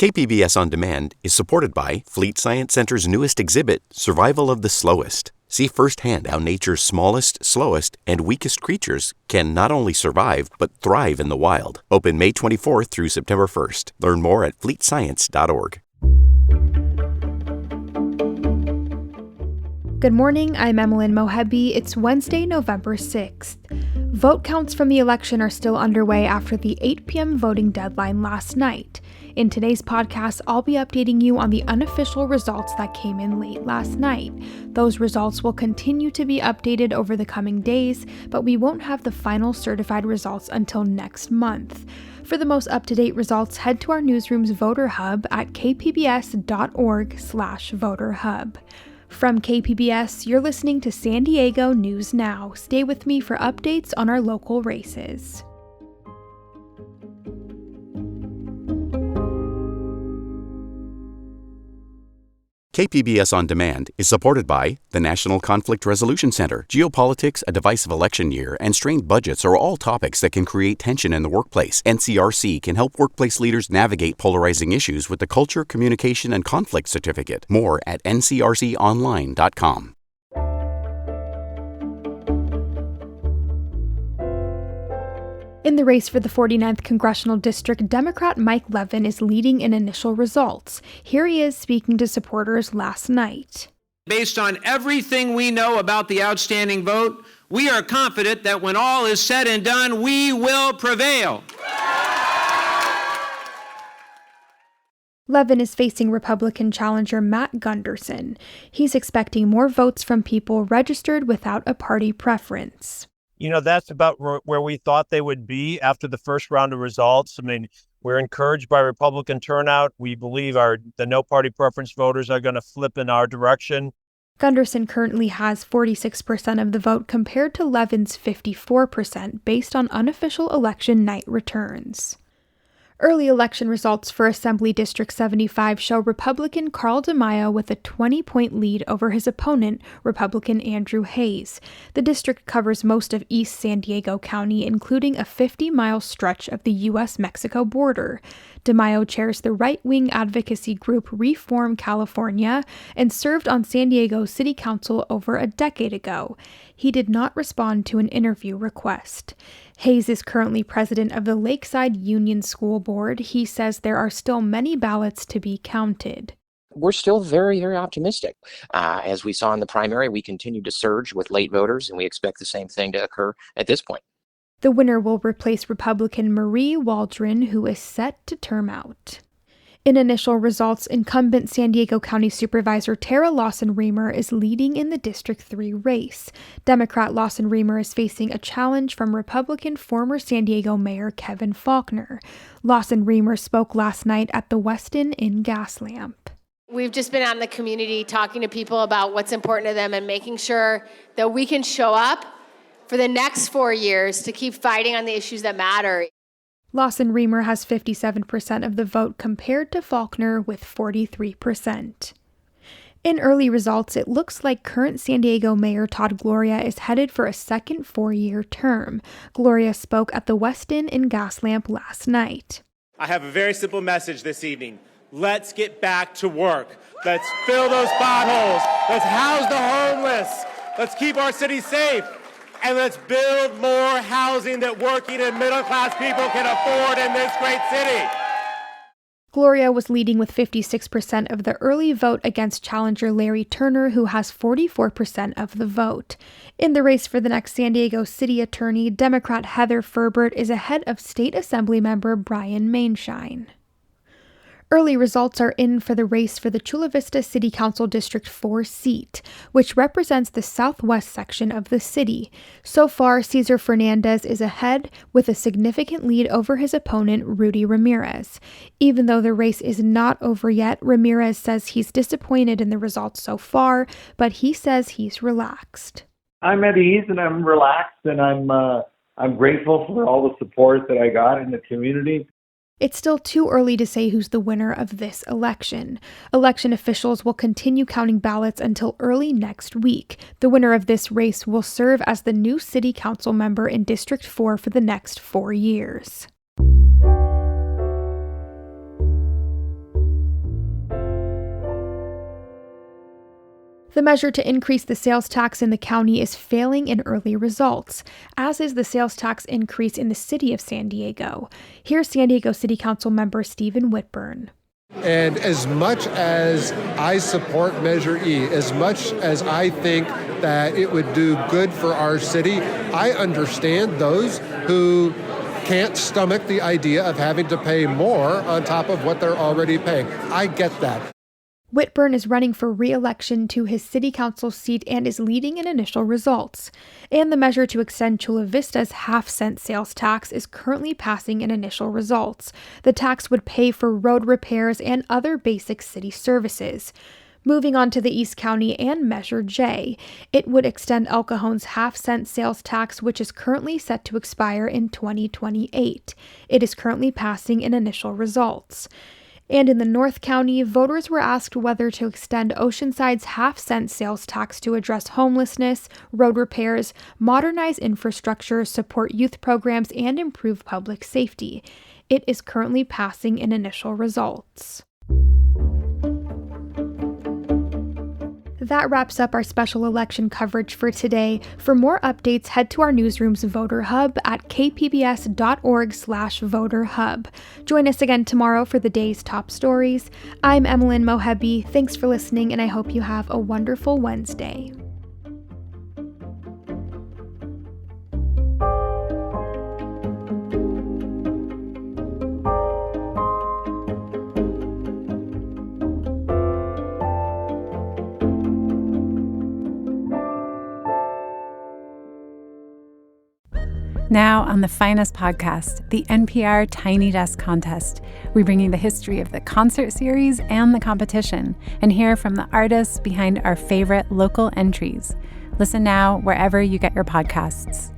KPBS On Demand is supported by Fleet Science Center's newest exhibit, Survival of the Slowest. See firsthand how nature's smallest, slowest, and weakest creatures can not only survive, but thrive in the wild. Open May 24th through September 1st. Learn more at fleetscience.org. Good morning, I'm Emmeline Mohebi. It's Wednesday, November 6th. Vote counts from the election are still underway after the 8 p.m. voting deadline last night. In today's podcast, I'll be updating you on the unofficial results that came in late last night. Those results will continue to be updated over the coming days, but we won't have the final certified results until next month. For the most up-to-date results, head to our newsroom's Voter Hub at kpbs.org/voterhub. From KPBS, you're listening to San Diego News Now. Stay with me for updates on our local races. KPBS On Demand is supported by the National Conflict Resolution Center. Geopolitics, a divisive election year, and strained budgets are all topics that can create tension in the workplace. NCRC can help workplace leaders navigate polarizing issues with the Culture, Communication, and Conflict Certificate. More at ncrconline.com. In the race for the 49th Congressional District, Democrat Mike Levin is leading in initial results. Here he is speaking to supporters last night. Based on everything we know about the outstanding vote, we are confident that when all is said and done, we will prevail. Levin is facing Republican challenger Matt Gunderson. He's expecting more votes from people registered without a party preference. You know, that's about where we thought they would be after the first round of results. I mean, we're encouraged by Republican turnout. We believe the no party preference voters are going to flip in our direction. Gunderson currently has 46% of the vote compared to Levin's 54% based on unofficial election night returns. Early election results for Assembly District 75 show Republican Carl DeMaio with a 20-point lead over his opponent, Republican Andrew Hayes. The district covers most of East San Diego County, including a 50-mile stretch of the U.S.-Mexico border. DeMaio chairs the right-wing advocacy group Reform California and served on San Diego City Council over a decade ago. He did not respond to an interview request. Hayes is currently president of the Lakeside Union School Board. He says there are still many ballots to be counted. We're still very, very optimistic. As we saw in the primary, we continue to surge with late voters, and we expect the same thing to occur at this point. The winner will replace Republican Marie Waldron, who is set to term out. In initial results, incumbent San Diego County Supervisor Tara Lawson-Remer is leading in the District 3 race. Democrat Lawson-Remer is facing a challenge from Republican former San Diego Mayor Kevin Faulconer. Lawson-Remer spoke last night at the Westin in Gaslamp. We've just been out in the community talking to people about what's important to them and making sure that we can show up for the next 4 years to keep fighting on the issues that matter. Lawson-Remer has 57% of the vote compared to Faulconer with 43%. In early results, it looks like current San Diego Mayor Todd Gloria is headed for a second 4-year term. Gloria spoke at the Westin in Gaslamp last night. I have a very simple message this evening. Let's get back to work. Let's fill those potholes. Let's house the homeless. Let's keep our city safe. And let's build more housing that working and middle-class people can afford in this great city. Gloria was leading with 56% of the early vote against challenger Larry Turner, who has 44% of the vote. In the race for the next San Diego City Attorney, Democrat Heather Furbert is ahead of State Assembly member Brian Mainshine. Early results are in for the race for the Chula Vista City Council District 4 seat, which represents the southwest section of the city. So far, Cesar Fernandez is ahead with a significant lead over his opponent, Rudy Ramirez. Even though the race is not over yet, Ramirez says he's disappointed in the results so far, but he says he's relaxed. I'm at ease and I'm relaxed and I'm grateful for all the support that I got in the community. It's still too early to say who's the winner of this election. Election officials will continue counting ballots until early next week. The winner of this race will serve as the new city council member in District 4 for the next 4 years. The measure to increase the sales tax in the county is failing in early results, as is the sales tax increase in the city of San Diego. Here's San Diego City Council member Stephen Whitburn. And as much as I support Measure E, as much as I think that it would do good for our city, I understand those who can't stomach the idea of having to pay more on top of what they're already paying. I get that. Whitburn is running for re-election to his city council seat and is leading in initial results. And the measure to extend Chula Vista's half-cent sales tax is currently passing in initial results. The tax would pay for road repairs and other basic city services. Moving on to the East County and Measure J, it would extend El Cajon's half-cent sales tax, which is currently set to expire in 2028. It is currently passing in initial results. And in the North County, voters were asked whether to extend Oceanside's half-cent sales tax to address homelessness, road repairs, modernize infrastructure, support youth programs, and improve public safety. It is currently passing in initial results. That wraps up our special election coverage for today. For more updates, head to our newsroom's Voter Hub at kpbs.org/voterhub. Join us again tomorrow for the day's top stories. I'm Emmeline Mohebi. Thanks for listening, and I hope you have a wonderful Wednesday. Now on the finest podcast, the NPR Tiny Desk Contest, we bring you the history of the concert series and the competition and hear from the artists behind our favorite local entries. Listen now wherever you get your podcasts.